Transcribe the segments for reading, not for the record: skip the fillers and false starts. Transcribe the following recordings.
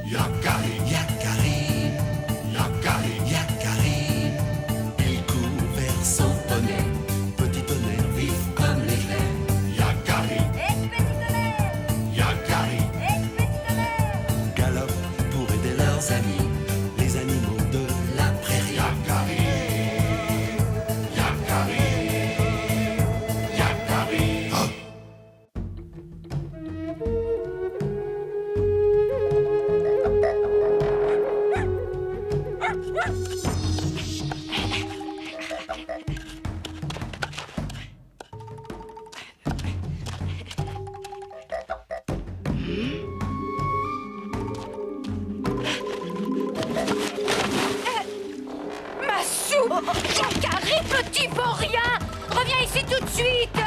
Yakari, Yakari, Yakari, Yakari. Il court vers son poney, petit tonnerre vif comme l'éclair. Yakari, Yakari, galope pour aider leurs amis, les animaux de la prairie. Yakari, Yakari, Yakari. Oh. Ma soupe! Yakari, petit vaurien! Reviens ici tout de suite!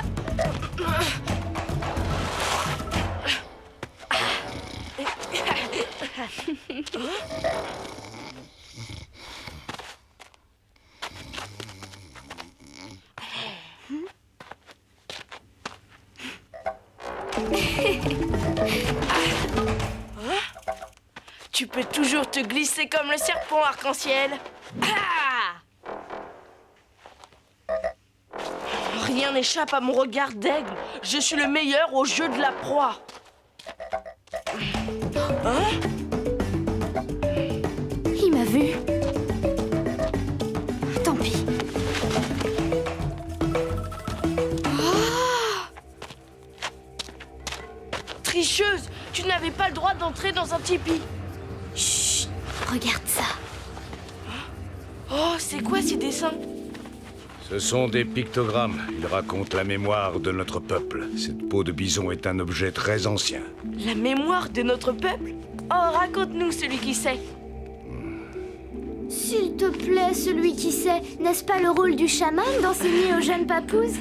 Tu peux toujours te glisser comme le serpent arc-en-ciel. Ah! Rien n'échappe à mon regard d'aigle. Je suis le meilleur au jeu de la proie. Hein? Il m'a vu. Tant pis. Tricheuse, tu n'avais pas le droit d'entrer dans un tipi. Chut, regarde ça. Oh, c'est quoi ces dessins? Ce sont des pictogrammes. Ils racontent la mémoire de notre peuple. Cette peau de bison est un objet très ancien. La mémoire de notre peuple? Oh, raconte-nous celui qui sait. S'il te plaît, celui qui sait, n'est-ce pas le rôle du chaman d'enseigner aux jeunes papouses?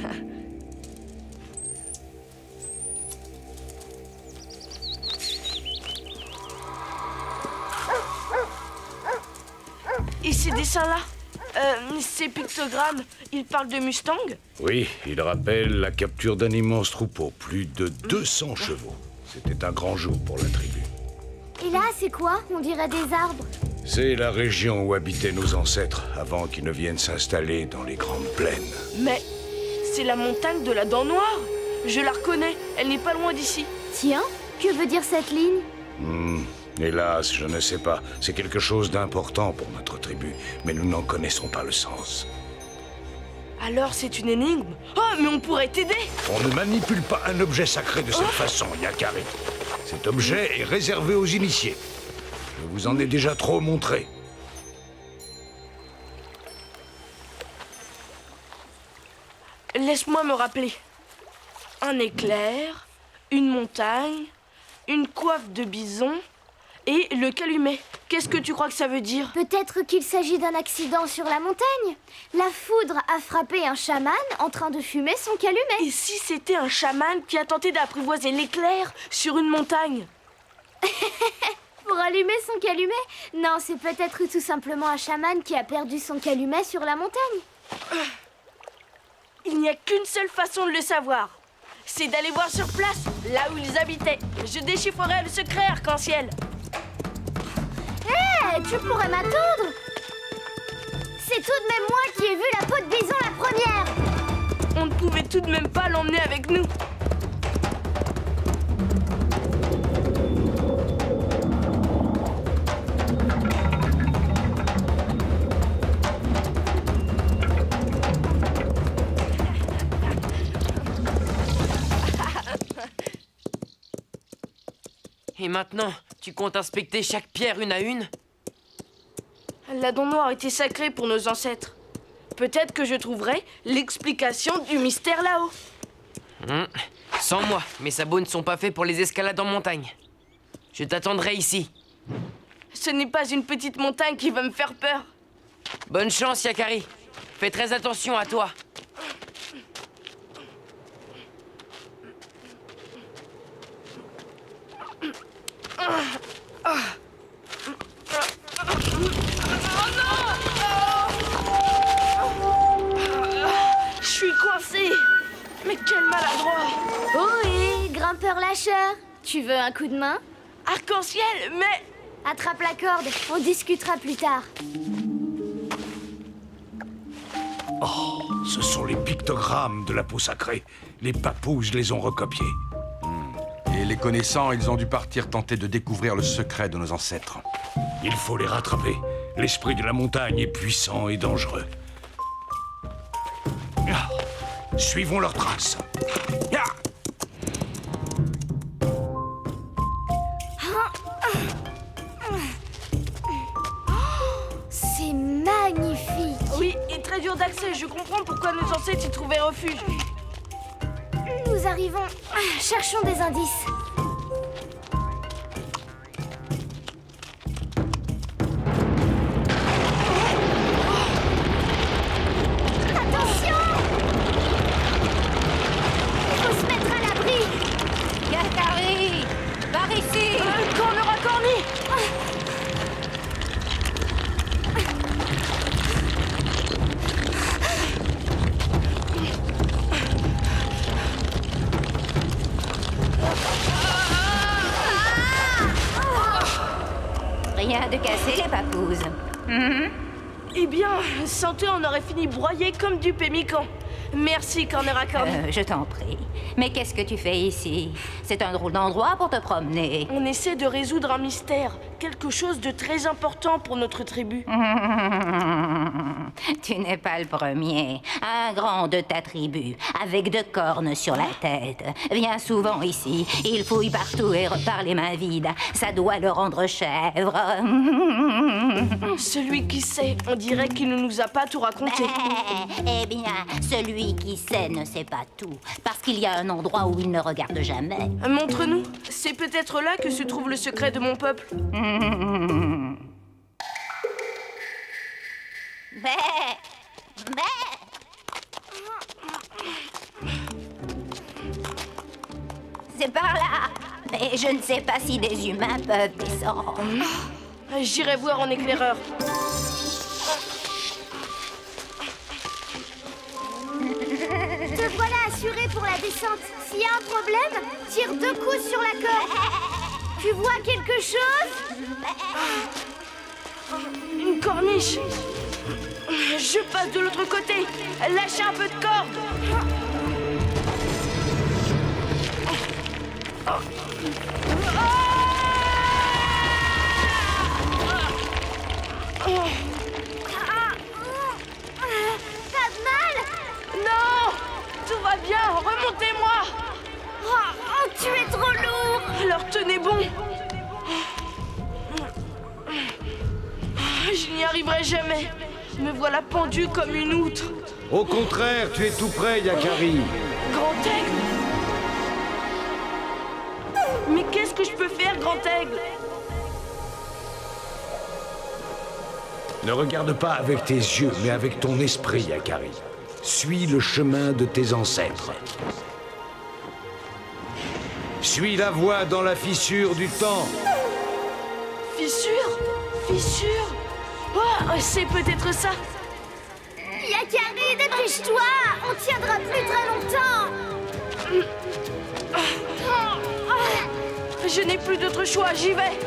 Et ces dessins-là? Ces pictogrammes, ils parlent de Mustang? Oui, ils rappellent la capture d'un immense troupeau. Plus de 200 chevaux. C'était un grand jour pour la tribu. Et là, c'est quoi? On dirait des arbres. C'est la région où habitaient nos ancêtres avant qu'ils ne viennent s'installer dans les grandes plaines. Mais c'est la montagne de la Dent Noire. Je la reconnais, elle n'est pas loin d'ici. Tiens, que veut dire cette ligne? Hélas, je ne sais pas. C'est quelque chose d'important pour notre tribu, mais nous n'en connaissons pas le sens. Alors c'est une énigme? Oh, mais on pourrait t'aider! On ne manipule pas un objet sacré de cette façon, Yakari. Cet objet est réservé aux initiés. Je vous en ai déjà trop montré. Laisse-moi me rappeler. Un éclair, une montagne, une coiffe de bison et le calumet. Qu'est-ce que tu crois que ça veut dire? Peut-être qu'il s'agit d'un accident sur la montagne. La foudre a frappé un chaman en train de fumer son calumet. Et si c'était un chaman qui a tenté d'apprivoiser l'éclair sur une montagne? Pour allumer son calumet? Non, c'est peut-être tout simplement un chaman qui a perdu son calumet sur la montagne. Il n'y a qu'une seule façon de le savoir. C'est d'aller voir sur place, là où ils habitaient. Je déchiffrerai le secret arc-en-ciel. Hé, tu pourrais m'attendre. C'est tout de même moi qui ai vu la peau de bison la première. On ne pouvait tout de même pas l'emmener avec nous. Et maintenant, tu comptes inspecter chaque pierre une à une? La Dent Noire était sacrée pour nos ancêtres. Peut-être que je trouverai l'explication du mystère là-haut. Sans moi, mes sabots ne sont pas faits pour les escalades en montagne. Je t'attendrai ici. Ce n'est pas une petite montagne qui va me faire peur. Bonne chance, Yakari. Fais très attention à toi. Je suis coincé. Mais quel maladroit. Ohé, Dasher, tu veux un coup de main? Arc-en-ciel, mais... Attrape la corde, on discutera plus tard. Ce sont les pictogrammes de la peau sacrée. Les papouges les ont recopiés. Et les connaissant, ils ont dû partir tenter de découvrir le secret de nos ancêtres. Il faut les rattraper. L'esprit de la montagne est puissant et dangereux. Ah, suivons leurs traces. Ah. C'est magnifique. Oui, et très dur d'accès. Je comprends pourquoi nos ancêtres y trouvaient refuge. Nous arrivons. Cherchons des indices. Attention! Il faut se mettre à l'abri. Yakari, par ici. Cornera Corny. Rien de cassé, les papouses. Eh bien, sans toi, on aurait fini broyé comme du pémican. Merci, Cornera Corny. Je t'en prie. Mais qu'est-ce que tu fais ici? C'est un drôle d'endroit pour te promener. On essaie de résoudre un mystère. Quelque chose de très important pour notre tribu. Tu n'es pas le premier. Un grand de ta tribu, avec 2 cornes sur la tête, vient souvent ici. Il fouille partout et repart les mains vides. Ça doit le rendre chèvre. Celui qui sait, on dirait qu'il ne nous a pas tout raconté. Eh bien, celui qui sait ne sait pas tout. Parce qu'il y a un endroit où il ne regarde jamais. Montre-nous. C'est peut-être là que se trouve le secret de mon peuple. C'est par là. Mais je ne sais pas si des humains peuvent descendre. J'irai voir en éclaireur. Te voilà assuré pour la descente. S'il y a un problème, tire 2 coups sur la corde. Tu vois quelque chose? Une corniche. Je passe de l'autre côté. Lâchez un peu de corde. Pas de mal? Non! Tout va bien, remontez-moi! Oh, tu es trop lourd. Alors tenez bon! Je n'y arriverai jamais. Me voilà pendu comme une outre. Au contraire, tu es tout près, Yakari. Grand aigle! Mais qu'est-ce que je peux faire, grand aigle? Ne regarde pas avec tes yeux, mais avec ton esprit, Yakari. Suis le chemin de tes ancêtres. Suis la voie dans la fissure du temps. Fissure? Fissure? Oh, c'est peut-être ça. Yakari, dépêche-toi. On tiendra plus très longtemps. Je n'ai plus d'autre choix, j'y vais.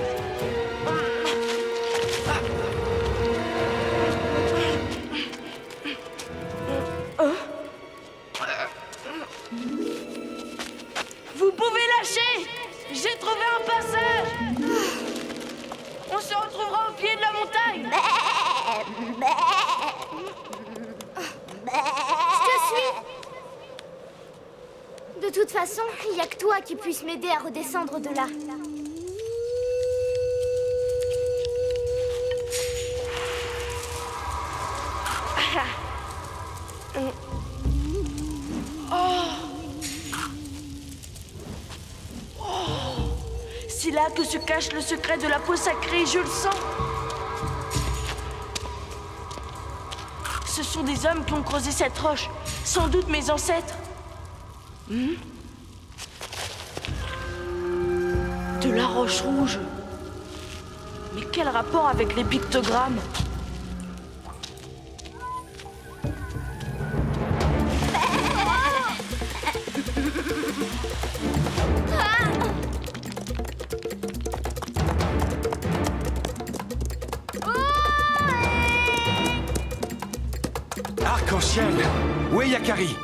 Vous pouvez lâcher. J'ai trouvé un passage. On se retrouvera au pied de la montagne. Je te suis. De toute façon, il n'y a que toi qui puisse m'aider à redescendre de là. C'est là que se cache le secret de la peau sacrée, je le sens. Ce sont des hommes qui ont creusé cette roche. Sans doute mes ancêtres. De la roche rouge. Mais quel rapport avec les pictogrammes? ciel! Où est Yakari?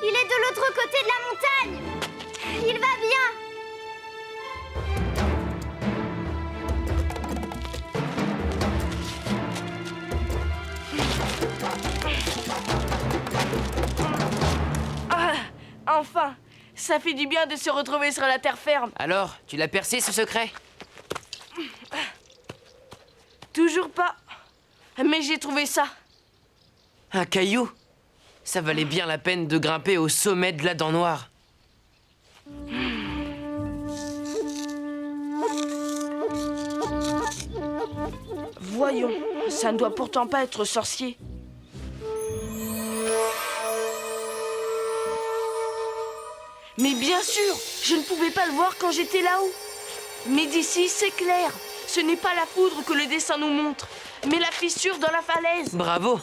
Il est de l'autre côté de la montagne. Il va bien. Ah, enfin, ça fait du bien de se retrouver sur la terre ferme. Alors, tu l'as percé ce secret? Toujours pas. Mais j'ai trouvé ça. Un caillou? Ça valait bien la peine de grimper au sommet de la dent noire. Voyons, ça ne doit pourtant pas être sorcier. Mais bien sûr, je ne pouvais pas le voir quand j'étais là-haut. Mais d'ici, c'est clair. Ce n'est pas la foudre que le dessin nous montre, mais la fissure dans la falaise. Bravo!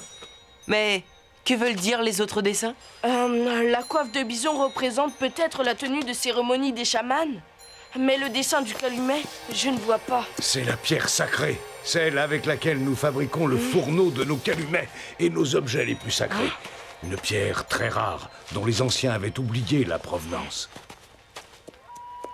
Mais que veulent dire les autres dessins? La coiffe de bison représente peut-être la tenue de cérémonie des chamans. Mais le dessin du calumet, je ne vois pas. C'est la pierre sacrée, celle avec laquelle nous fabriquons le fourneau de nos calumets et nos objets les plus sacrés. Une pierre très rare, dont les anciens avaient oublié la provenance.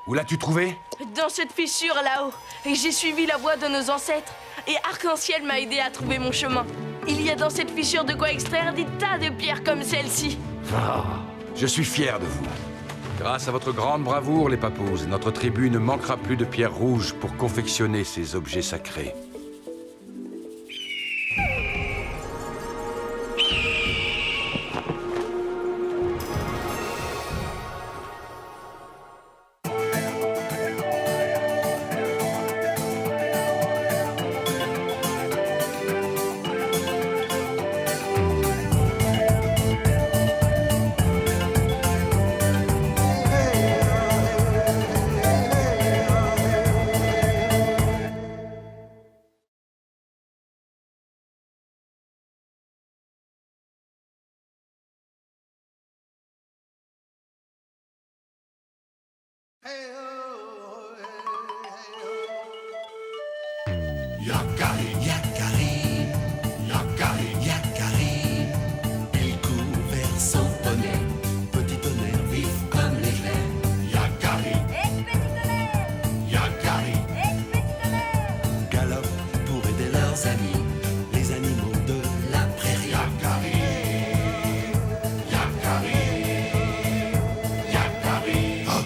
Où l'as-tu trouvé? Dans cette fissure là-haut, j'ai suivi la voie de nos ancêtres. Et Arc-en-Ciel m'a aidé à trouver mon chemin. Il y a dans cette fissure de quoi extraire des tas de pierres comme celle-ci. Ah, Je suis fier de vous. Grâce à votre grande bravoure, les papous, notre tribu ne manquera plus de pierres rouges pour confectionner ces objets sacrés. Yakari, Yakari, Yakari, Yakari. Il court vers son poney, petit tonnerre vif comme l'éclair. Yakari, Yakari, galope pour aider leurs amis, les animaux de la prairie. Yakari, Yakari, Yakari. Oh.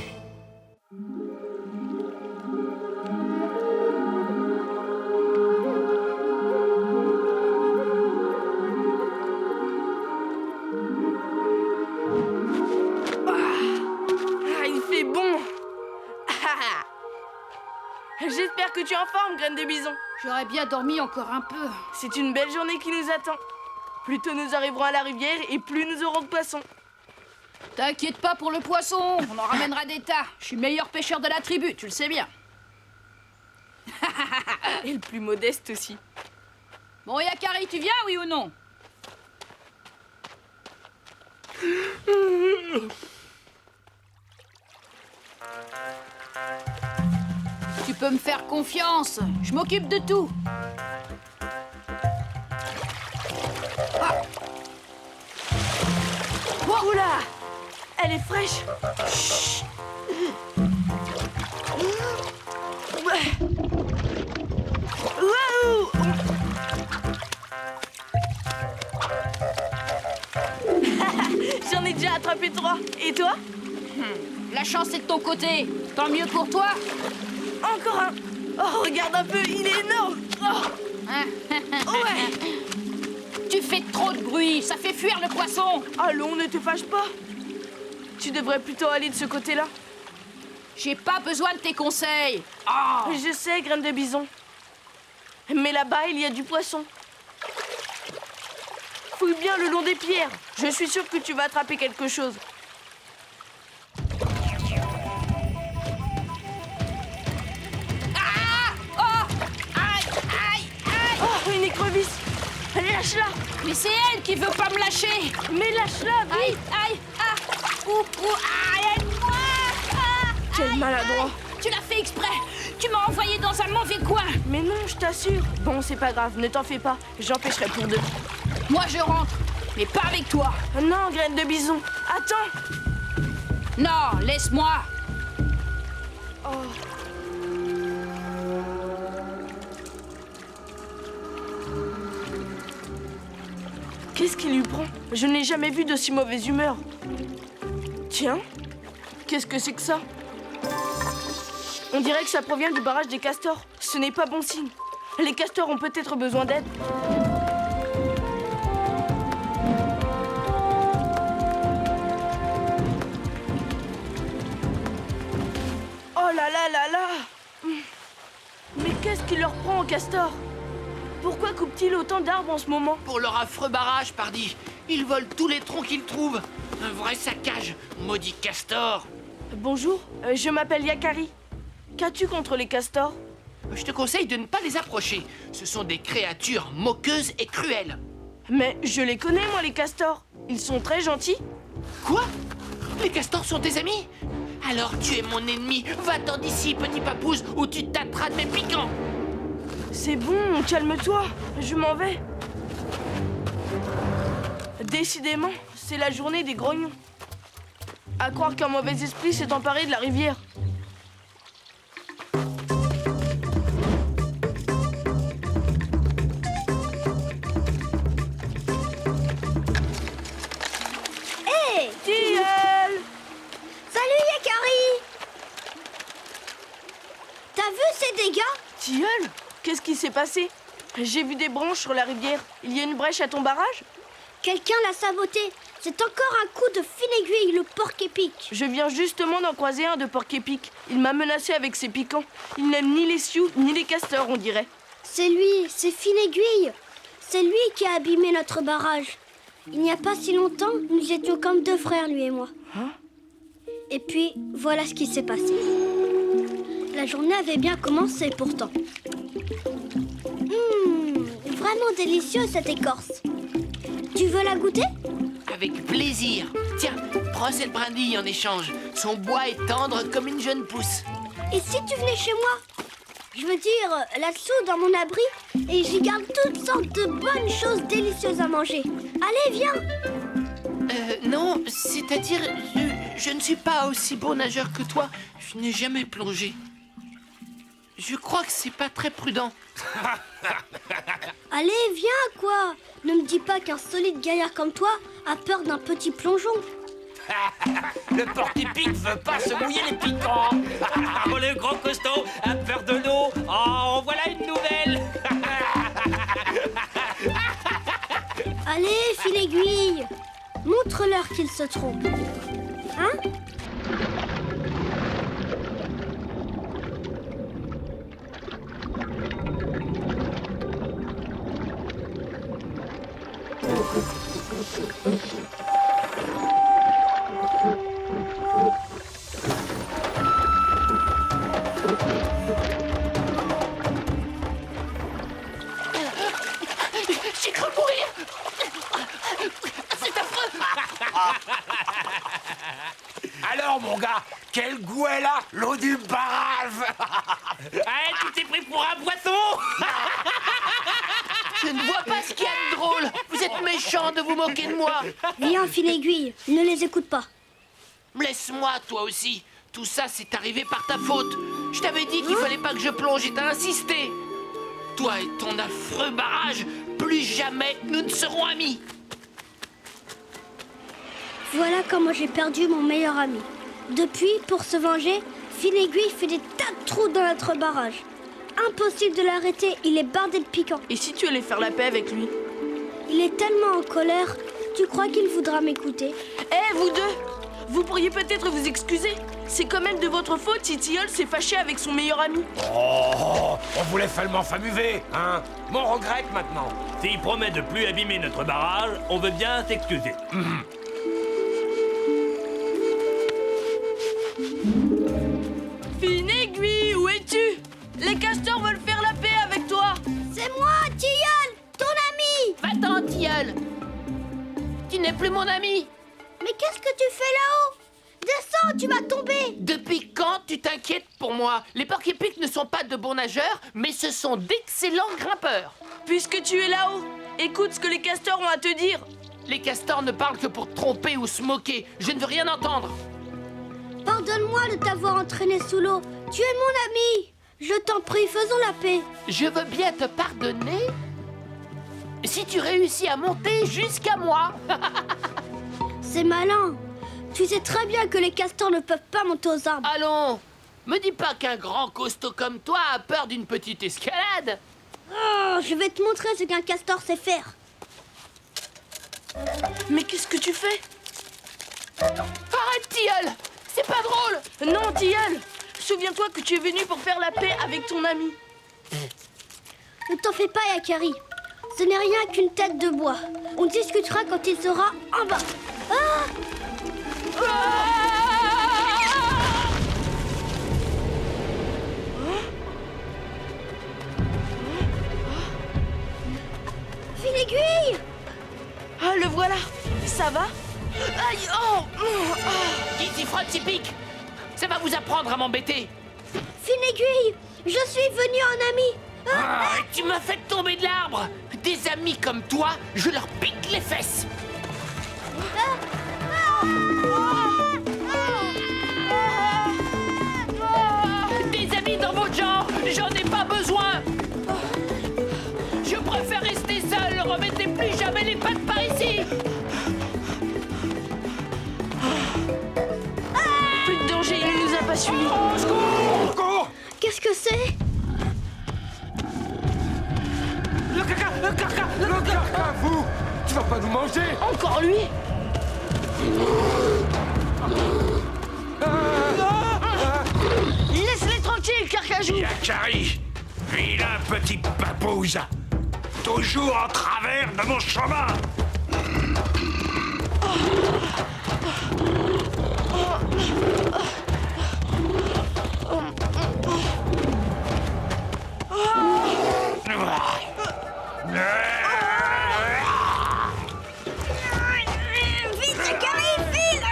Ah, il fait bon. Ah. J'espère que tu es en forme, graine de bison. J'aurais bien dormi encore un peu. C'est une belle journée qui nous attend. Plus tôt nous arriverons à la rivière et plus nous aurons de poissons. T'inquiète pas pour le poisson, on en ramènera des tas. Je suis le meilleur pêcheur de la tribu, tu le sais bien. Et le plus modeste aussi. Bon, Yakari, tu viens, oui ou non? Tu peux me faire confiance, je m'occupe de tout. Oula! Elle est fraîche. Chut. Waouh! J'en ai déjà attrapé 3. Et toi? La chance est de ton côté, tant mieux pour toi. Encore un. Oh, regarde un peu, il est énorme. Oh. Ouais. Tu fais trop de bruit, ça fait fuir le poisson. Allons, ne te fâche pas. Tu devrais plutôt aller de ce côté-là. J'ai pas besoin de tes conseils. Oh. Je sais, graine de bison. Mais là-bas, il y a du poisson. Fouille bien le long des pierres. Je suis sûre que tu vas attraper quelque chose. Oh, une écrevisse. Lâche-la. Mais c'est elle qui veut pas me lâcher. Mais lâche-la, Aïe, vite. aïe, ah, aïe, aide-moi. Quel maladroit. Tu l'as fait exprès. Tu m'as envoyé dans un mauvais coin. Mais non, je t'assure. Bon, c'est pas grave, ne t'en fais pas. J'empêcherai pour deux. Moi, je rentre. mais pas avec toi. Non, graine de bison. Attends. Non, laisse-moi. Qu'est-ce qui lui prend? Je n'ai jamais vu de si mauvaise humeur. Tiens, qu'est-ce que c'est que ça? On dirait que ça provient du barrage des castors. Ce n'est pas bon signe. Les castors ont peut-être besoin d'aide. Oh là là là là! Mais qu'est-ce qui leur prend aux castors? Pourquoi coupe-t-il autant d'arbres en ce moment? Pour leur affreux barrage, pardi. Ils volent tous les troncs qu'ils trouvent. Un vrai saccage, maudit castor. Bonjour, je m'appelle Yakari. Qu'as-tu contre les castors? Je te conseille de ne pas les approcher. Ce sont des créatures moqueuses et cruelles. Mais je les connais, moi, les castors. Ils sont très gentils. Quoi? Les castors sont tes amis? Alors tu es mon ennemi. Va-t'en d'ici, petit papouze, ou tu tâteras de mes piquants. C'est bon, calme-toi. Je m'en vais. Décidément, c'est la journée des grognons. À croire qu'un mauvais esprit s'est emparé de la rivière. Hé! Tilleul! Salut Yakari! T'as vu ces dégâts? Tilleul, qu'est-ce qui s'est passé? J'ai vu des branches sur la rivière. Il y a une brèche à ton barrage? Quelqu'un l'a saboté. C'est encore un coup de fil aiguille, le porc-épic. Je viens justement d'en croiser un de porc-épic. Il m'a menacé avec ses piquants. Il n'aime ni les sioux, ni les castors, on dirait. C'est lui, c'est fil aiguille. C'est lui qui a abîmé notre barrage. Il n'y a pas si longtemps, nous étions comme deux frères, lui et moi. Et puis, voilà ce qui s'est passé. La journée avait bien commencé pourtant. Vraiment délicieux cette écorce. Tu veux la goûter? Avec plaisir. Tiens, prends cette brindille en échange. Son bois est tendre comme une jeune pousse. Et si tu venais chez moi? Je veux dire, là-dessous, dans mon abri, et j'y garde toutes sortes de bonnes choses délicieuses à manger. Allez, viens! Non, c'est-à-dire, je ne suis pas aussi bon nageur que toi. Je n'ai jamais plongé. Je crois que c'est pas très prudent. Allez, viens, quoi! Ne me dis pas qu'un solide gaillard comme toi a peur d'un petit plongeon. Le porc-épic veut pas se mouiller les piquants. Oh, le gros costaud a peur de l'eau. Oh, voilà une nouvelle. Allez, fil aiguille! Montre-leur qu'ils se trompent. Hein? J'ai cru mourir. C'est affreux. Alors, mon gars, quel goût elle a, l'eau du barrage. Hey, tu t'es pris pour un poisson. Je ne vois pas ce qu'il y a de drôle. Vous êtes méchant de vous moquer de moi. Viens, fil aiguille, ne les écoute pas. Laisse-moi, toi aussi. Tout ça, c'est arrivé par ta faute. Je t'avais dit qu'il fallait pas que je plonge et t'as insisté. Toi et ton affreux barrage, plus jamais nous ne serons amis. Voilà comment j'ai perdu mon meilleur ami. Depuis, pour se venger, fil aiguille fait des tas de trous dans notre barrage. Impossible de l'arrêter, il est bardé de piquants. Et si tu allais faire la paix avec lui? Il est tellement en colère, tu crois qu'il voudra m'écouter? Eh, vous deux! Vous pourriez peut-être vous excuser. C'est quand même de votre faute si Tilleul s'est fâché avec son meilleur ami. Oh, on voulait seulement s'amuser, hein. Mais on regrette maintenant. S'il promet de plus abîmer notre barrage, on veut bien s'excuser. Fine aiguille, où es-tu? Les castors veulent faire la paix avec toi. C'est moi, Tilleul, ton ami! Va-t'en, Tilleul. Tu n'es plus mon ami. Mais qu'est-ce que tu fais là-haut? Descends, tu vas tomber! Depuis quand tu t'inquiètes pour moi? Les porc-épics ne sont pas de bons nageurs, mais ce sont d'excellents grimpeurs. Puisque tu es là-haut, écoute ce que les castors ont à te dire. Les castors ne parlent que pour tromper ou se moquer. Je ne veux rien entendre. Pardonne-moi de t'avoir entraîné sous l'eau. Tu es mon ami. Je t'en prie, faisons la paix. Je veux bien te pardonner si tu réussis à monter jusqu'à moi. C'est malin. Tu sais très bien que les castors ne peuvent pas monter aux arbres. Allons, me dis pas qu'un grand costaud comme toi a peur d'une petite escalade. Oh, je vais te montrer ce qu'un castor sait faire. Mais qu'est-ce que tu fais? Arrête, Tilleul. C'est pas drôle. Non, Tilleul. Souviens-toi que tu es venu pour faire la paix avec ton ami. Ne t'en fais pas, Yakari. Ce n'est rien qu'une tête de bois. On discutera quand il sera en bas. Ah! File aiguille! Ah, le voilà. Ça va? Aïe, oh! Qui frotte s'y pique. Ça va vous apprendre à m'embêter. Fine aiguille! Je suis venu en ami! Tu m'as fait tomber de l'arbre. Des amis comme toi, je leur pique les fesses. Des amis dans votre genre, j'en ai pas besoin. Je préfère rester seul. Remettez plus jamais les pattes par ici. Plus de danger, il ne nous a pas suivis. Cours! Qu'est-ce que c'est? Le carca, vous! Tu vas pas nous manger! Encore lui? Laisse-les tranquilles, Carcajou! Yakari, vilain petit papouze, toujours en travers de mon chemin. Vite, Yakari, file!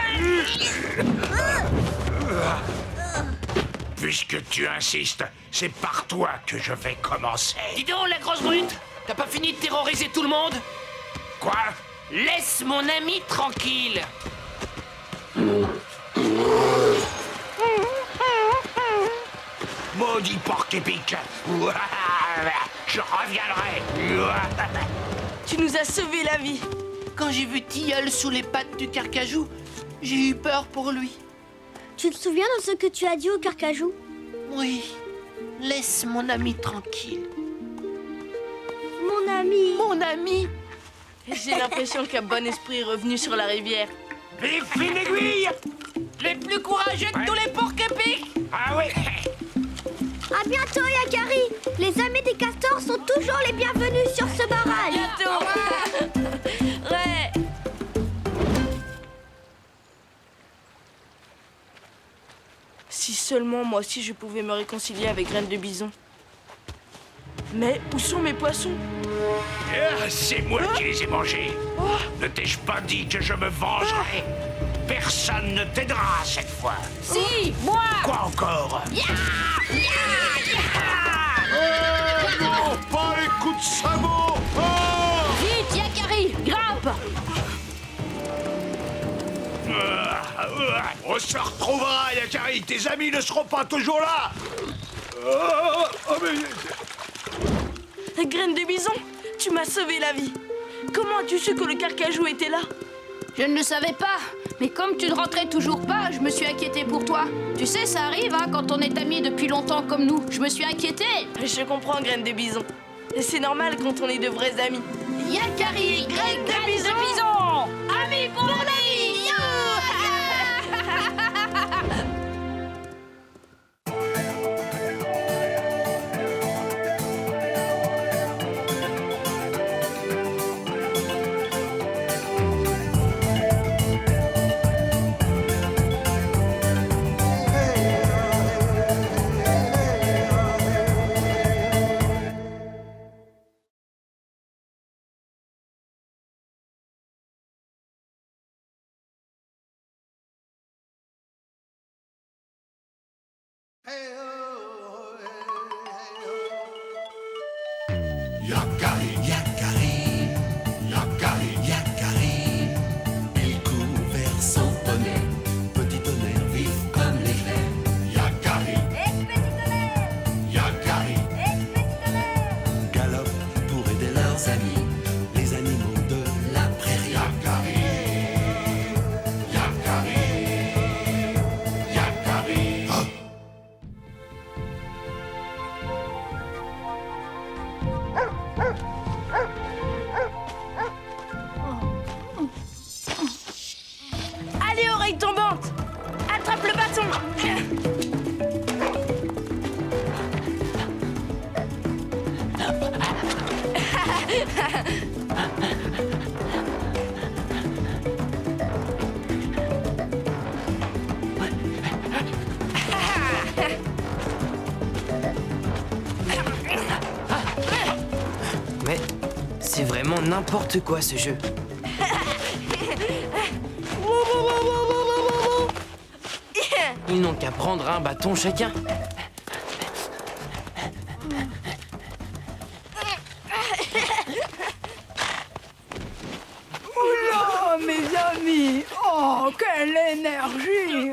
Puisque tu insistes, c'est par toi que je vais commencer. Dis donc, la grosse brute. T'as pas fini de terroriser tout le monde? Quoi? Laisse mon ami tranquille. Maudit porc-épic. Je reviendrai. Tu nous as sauvé la vie. Quand j'ai vu Tilleul sous les pattes du carcajou, j'ai eu peur pour lui. Tu te souviens de ce que tu as dit au carcajou? Oui, laisse mon ami tranquille. Mon ami! Mon ami! J'ai l'impression qu'un bon esprit est revenu sur la rivière. Vive Fine aiguille! Les plus courageux de tous les porcs-épics! Ah oui! À bientôt, Yakari! Les amis des castors sont toujours les bienvenus sur ce barrage! Ouais. Si seulement moi aussi je pouvais me réconcilier avec Graine de Bison. Mais où sont mes poissons? Ah, c'est moi qui les ai mangés. Ne t'ai-je pas dit que je me vengerai? Personne ne t'aidera cette fois. Si, moi! Quoi encore? Non, pas les coups de sabot! Vite, Yakari, grimpe! On se retrouvera, Yakari. Tes amis ne seront pas toujours là. Graine de Bison, tu m'as sauvé la vie. Comment as-tu su que le carcajou était là? Je ne le savais pas, mais comme tu ne rentrais toujours pas, je me suis inquiétée pour toi. Tu sais, ça arrive, hein, quand on est amis depuis longtemps comme nous. Je me suis inquiétée. Je comprends, Graine de Bison. Et c'est normal quand on est de vrais amis. Yakari, Graine de Bison, amis pour la vie. Yakari, Yakari, Yakari, Yakari. meilleurs amis, les animaux de la prairie. Yakari, Yakari, Yakari. Oh. Allez, oreille tombante! Attrape le bâton! Mais c'est vraiment n'importe quoi ce jeu. Ils n'ont qu'à prendre un bâton chacun. Oula, mes amis! Oh, quelle énergie!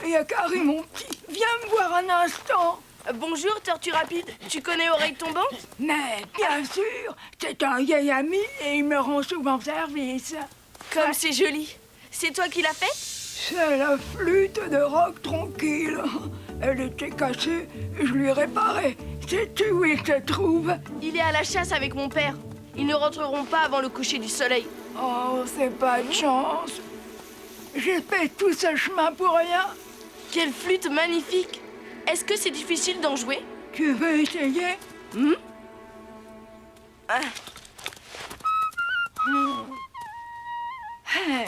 Yakari, mon petit, viens me voir un instant. Bonjour, Tortue Rapide. Tu connais Oreille Tombante? Mais bien sûr, c'est un vieil ami et il me rend souvent service. Comme c'est joli. C'est toi qui l'as fait? C'est la flûte de Rock Tranquille. Elle était cassée, je lui ai réparé. Sais-tu où il se trouve? Il est à la chasse avec mon père. Ils ne rentreront pas avant le coucher du soleil. Oh, c'est pas de chance. J'ai fait tout ce chemin pour rien. Quelle flûte magnifique! Est-ce que c'est difficile d'en jouer? Tu veux essayer? Hey,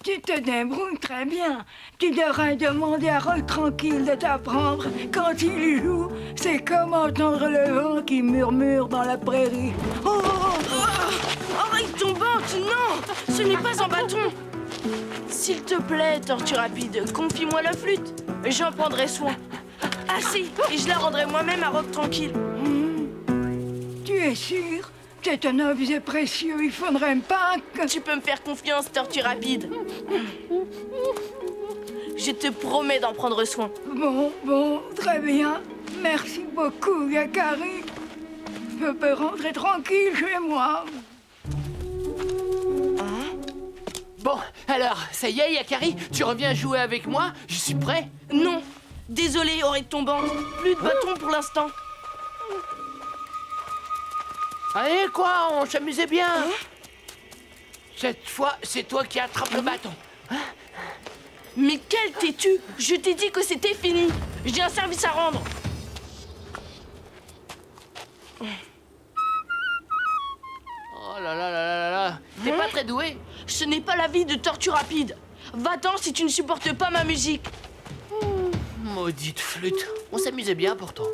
tu te débrouilles très bien. Tu devrais demander à Rock Tranquille de t'apprendre. Quand il joue, c'est comme entendre le vent qui murmure dans la prairie. Oh, Oreille Tombante, non! Ce n'est pas un bâton! S'il te plaît, Tortue Rapide, confie-moi la flûte. J'en prendrai soin. Assez, et je la rendrai moi-même à Rock Tranquille. Tu es sûr? C'est un objet précieux, il faudrait pas que... Tu peux me faire confiance, Tortue Rapide. Je te promets d'en prendre soin. Bon, très bien. Merci beaucoup, Yakari. Je peux rentrer tranquille chez moi. Bon, alors, ça y est, Yakari, tu reviens jouer avec moi? Je suis prêt. Non, désolé, Oreille Tombante. Plus de bâton pour l'instant. Allez, quoi, on s'amusait bien. Cette fois, c'est toi qui attrapes le bâton. Mais quel têtu! Je t'ai dit que c'était fini. J'ai un service à rendre. Oh là là là là là. T'es pas très doué? Ce n'est pas la vie de Tortue Rapide. Va-t'en si tu ne supportes pas ma musique. Maudite flûte. On s'amusait bien pourtant.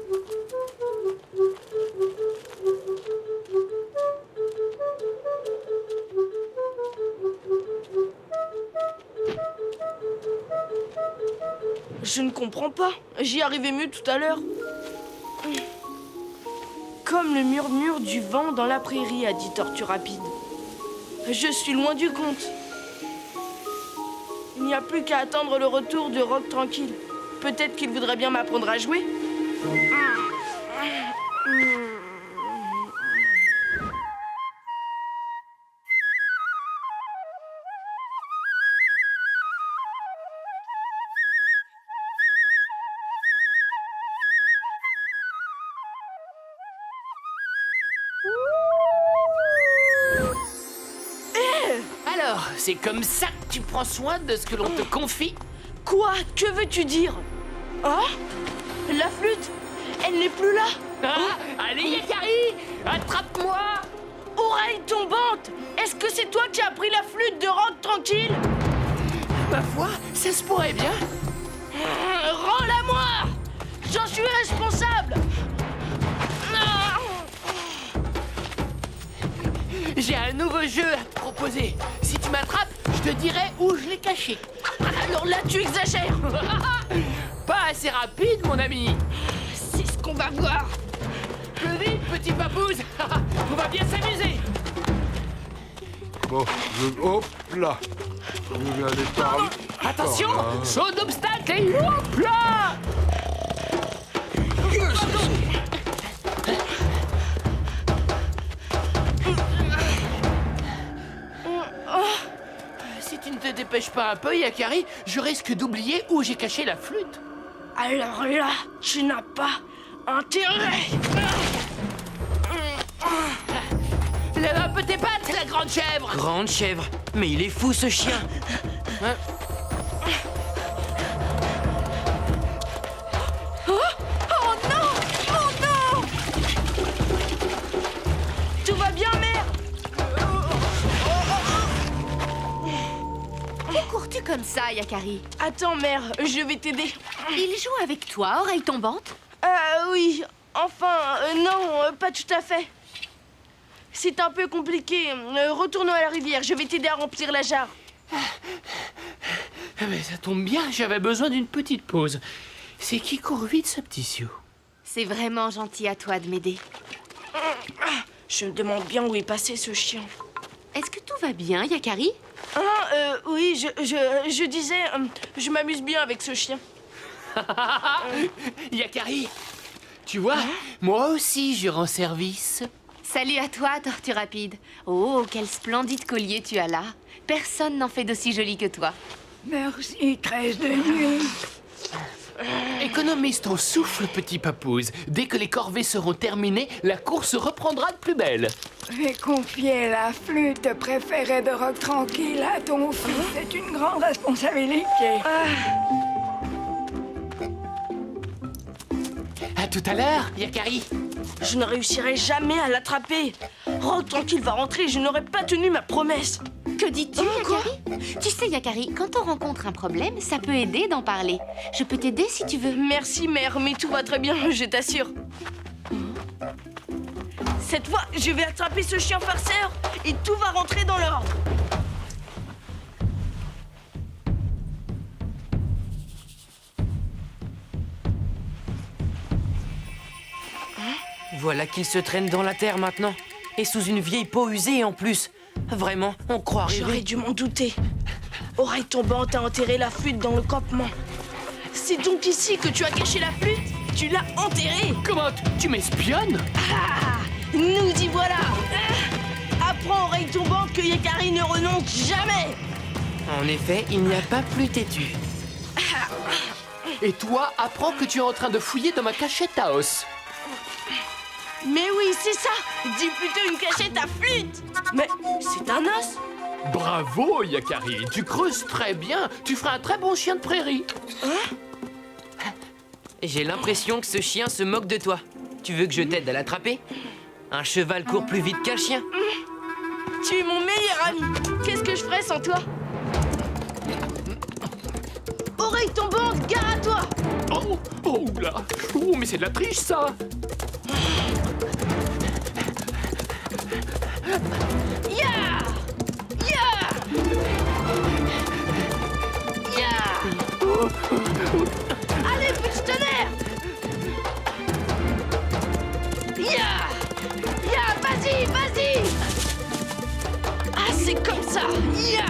Je ne comprends pas. J'y arrivais mieux tout à l'heure. Comme le murmure du vent dans la prairie, a dit Tortue Rapide. Je suis loin du compte. Il n'y a plus qu'à attendre le retour de Rock Tranquille. Peut-être qu'il voudrait bien m'apprendre à jouer. Alors, c'est comme ça que tu prends soin de ce que l'on te confie? Quoi? Que veux-tu dire? Oh? La flûte? Elle n'est plus là? Allez, Yakari, attrape-moi! Oreille Tombante! Est-ce que c'est toi qui as pris la flûte de Rock Tranquille? Ma foi, ça se pourrait bien. Rends-la-moi! J'en suis responsable! J'ai un nouveau jeu à te proposer. Si tu m'attrapes, je te dirai où je l'ai caché. Alors là, tu exagères! Pas assez rapide, mon ami. C'est ce qu'on va voir. Plus vite, petit papouze. On va bien s'amuser. Bon, hop là. Je vais aller par là. Attention, saut d'obstacle et hop là. dépêches pas un peu, Yakari, je risque d'oublier où j'ai caché la flûte. Alors là, tu n'as pas intérêt. Lève un peu tes pattes, la grande chèvre. Grande chèvre. Mais il est fou, ce chien. Hein? Oh non! Oh non! Tout va bien, mère? Où cours-tu comme ça, Yakari? Attends, mère, je vais t'aider. Il joue avec toi, oreille tombante? Oui, enfin, non, pas tout à fait. C'est un peu compliqué. Retournons à la rivière, je vais t'aider à remplir la jarre. Mais ça tombe bien, j'avais besoin d'une petite pause. C'est qui court vite, ce petit Sioux? C'est vraiment gentil à toi de m'aider. Je me demande bien où est passé ce chien. Est-ce que tout va bien, Yakari? Oui, je disais, je m'amuse bien avec ce chien. Yakari, tu vois, moi aussi je rends service. Salut à toi, Tortue Rapide. Oh, quel splendide collier tu as là. Personne n'en fait d'aussi joli que toi. Merci, Tresse de nuit. Économise ton souffle, petit papouze. Dès que les corvées seront terminées, la course reprendra de plus belle. Fais confier la flûte préférée de Rock Tranquille à ton fils. C'est une grande responsabilité. À tout à l'heure, Yakari. Je ne réussirai jamais à l'attraper. Rock Tranquille va rentrer, je n'aurai pas tenu ma promesse. Que dis-tu, Yakari? Tu sais, Yakari, quand on rencontre un problème, ça peut aider d'en parler. Je peux t'aider si tu veux. Merci, mère, mais tout va très bien, je t'assure. Cette fois, je vais attraper ce chien farceur et tout va rentrer dans l'ordre. Voilà qu'il se traîne dans la terre maintenant. Et sous une vieille peau usée en plus. Vraiment, on croit J'aurais rêver. dû m'en douter. Oreille tombante a enterré la flûte dans le campement. C'est donc ici que tu as caché la flûte? Tu l'as enterrée? Comment tu m'espionnes? Nous y voilà. Apprends, Oreille tombante, que Yakari ne renonce jamais. En effet, il n'y a pas plus têtu. Et toi, apprends que tu es en train de fouiller dans ma cachette à os. Mais oui, c'est ça. Dis plutôt une cachette à flûte. Mais c'est un os. Bravo, Yakari. Tu creuses très bien. Tu feras un très bon chien de prairie. J'ai l'impression que ce chien se moque de toi. Tu veux que je t'aide à l'attraper? Un cheval court plus vite qu'un chien. Tu es mon meilleur ami. Qu'est-ce que je ferais sans toi? Oreille tombante, gare à toi. Oh là. Oh, mais c'est de la triche, ça. Ya! Ya! Ya! Allez, petit tonnerre! Ya! Ya! Vas-y, vas-y! Ah, c'est comme ça! Ya!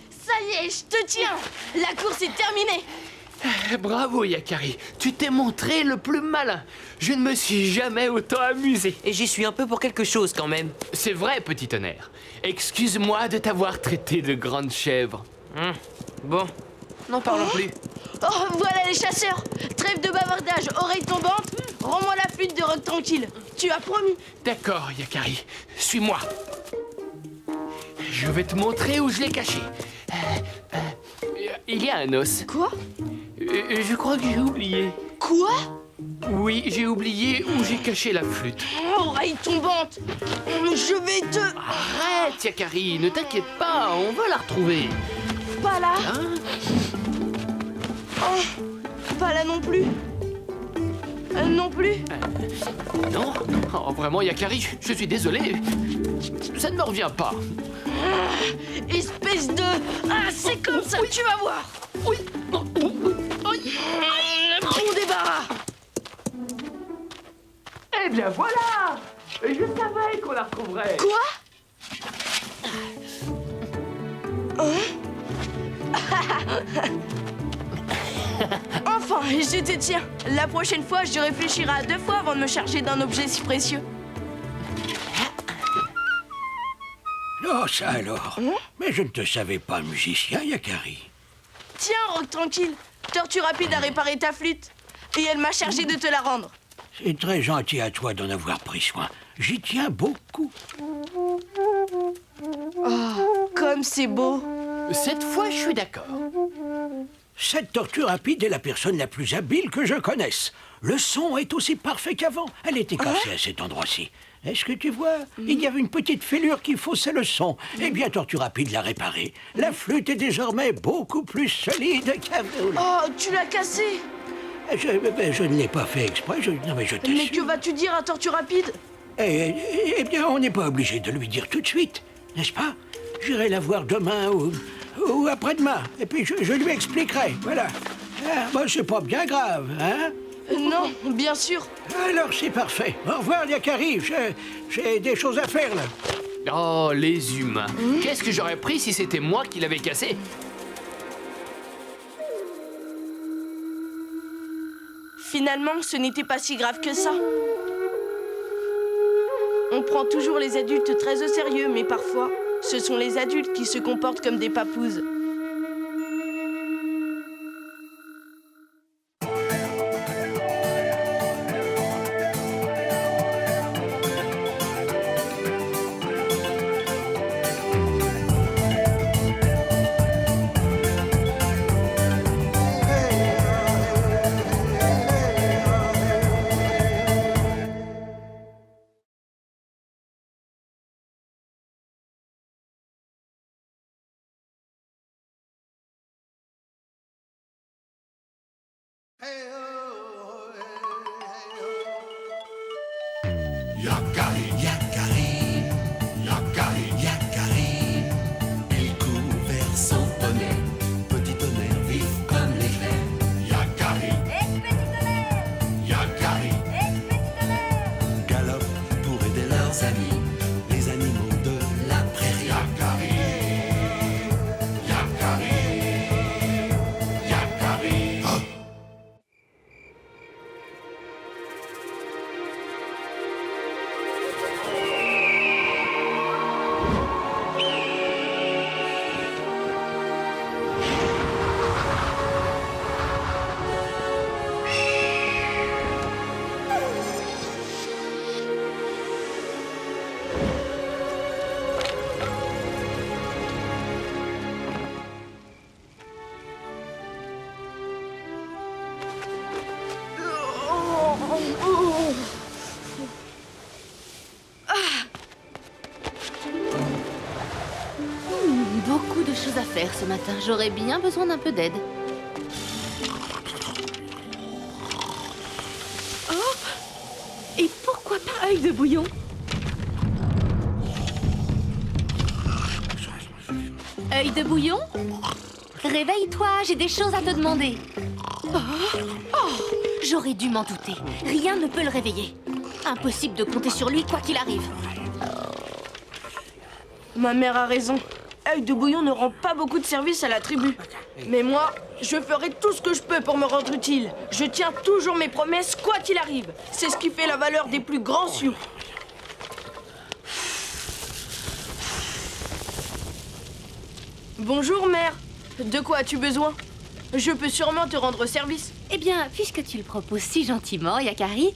Ça y est, je te tiens! La course est terminée! Bravo, Yakari. Tu t'es montré le plus malin. Je ne me suis jamais autant amusé. Et j'y suis un peu pour quelque chose quand même. C'est vrai, petit tonnerre. Excuse-moi de t'avoir traité de grande chèvre. Bon, n'en parlons plus. Oh, voilà les chasseurs! Trêve de bavardage, oreille tombante, rends-moi la flûte de Rock Tranquille. Tu as promis. D'accord, Yakari. Suis-moi. Je vais te montrer où je l'ai caché. Il y a un os. Quoi? Je crois que j'ai oublié. Quoi? Oui, j'ai oublié où j'ai caché la flûte. Oh, oreille tombante! Je vais te... Arrête, Yakari, ne t'inquiète pas, on va la retrouver. Pas là. Hein? Oh, pas là non plus. Non plus. Non, oh, vraiment, Yakari, je suis désolé. Ça ne me revient pas. Espèce de... Ah, c'est comme ça, tu vas voir. Oui. Bon débarras. Eh bien voilà! Je savais qu'on la retrouverait. Quoi? Enfin, je te tiens. La prochaine fois, je réfléchirai à 2 fois avant de me charger d'un objet si précieux. Oh, ça alors. Mais je ne te savais pas musicien, Yakari. Tiens, Rock tranquille. Tortue Rapide a réparé ta flûte. Et elle m'a chargé de te la rendre. C'est très gentil à toi d'en avoir pris soin. J'y tiens beaucoup. Oh, comme c'est beau. Cette fois, je suis d'accord. Cette Tortue Rapide est la personne la plus habile que je connaisse. Le son est aussi parfait qu'avant. Elle était cassée à cet endroit-ci. Est-ce que tu vois? Il y avait une petite fêlure qui faussait le son. Eh bien, Tortue Rapide l'a réparée. La flûte est désormais beaucoup plus solide qu'avant. Oh, tu l'as cassée. Je ne l'ai pas fait exprès. Non, mais je t'assure. Mais que vas-tu dire à Tortue Rapide? Eh bien, on n'est pas obligé de lui dire tout de suite, n'est-ce pas? J'irai la voir demain ou après-demain. Et puis, je lui expliquerai. Voilà. Ah, bon, c'est pas bien grave, hein? Non, bien sûr. Alors, c'est parfait. Au revoir, Yakari. J'ai des choses à faire, là. Oh, les humains. Qu'est-ce que j'aurais pris si c'était moi qui l'avais cassé? Finalement, ce n'était pas si grave que ça. On prend toujours les adultes très au sérieux, mais parfois, ce sont les adultes qui se comportent comme des papouses. Yakari, Yakari, Yakari, Yakari. Il court vers son poney, petit tonnerre vif comme l'éclair. Yakari, Yakari, galope pour aider leurs amis, les animaux de la prairie. Yakari, Yakari, Yakari. Oh. Beaucoup de choses à faire ce matin. J'aurais bien besoin d'un peu d'aide. Oh! Et pourquoi pas œil de bouillon? Œil de bouillon? Réveille-toi, j'ai des choses à te demander. Oh! J'aurais dû m'en douter. Rien ne peut le réveiller. Impossible de compter sur lui quoi qu'il arrive. Ma mère a raison. Œil de bouillon ne rend pas beaucoup de service à la tribu. Mais moi, je ferai tout ce que je peux pour me rendre utile. Je tiens toujours mes promesses, quoi qu'il arrive. C'est ce qui fait la valeur des plus grands sioux. Bonjour, mère. De quoi as-tu besoin? Je peux sûrement te rendre service. Eh bien, puisque tu le proposes si gentiment, Yakari,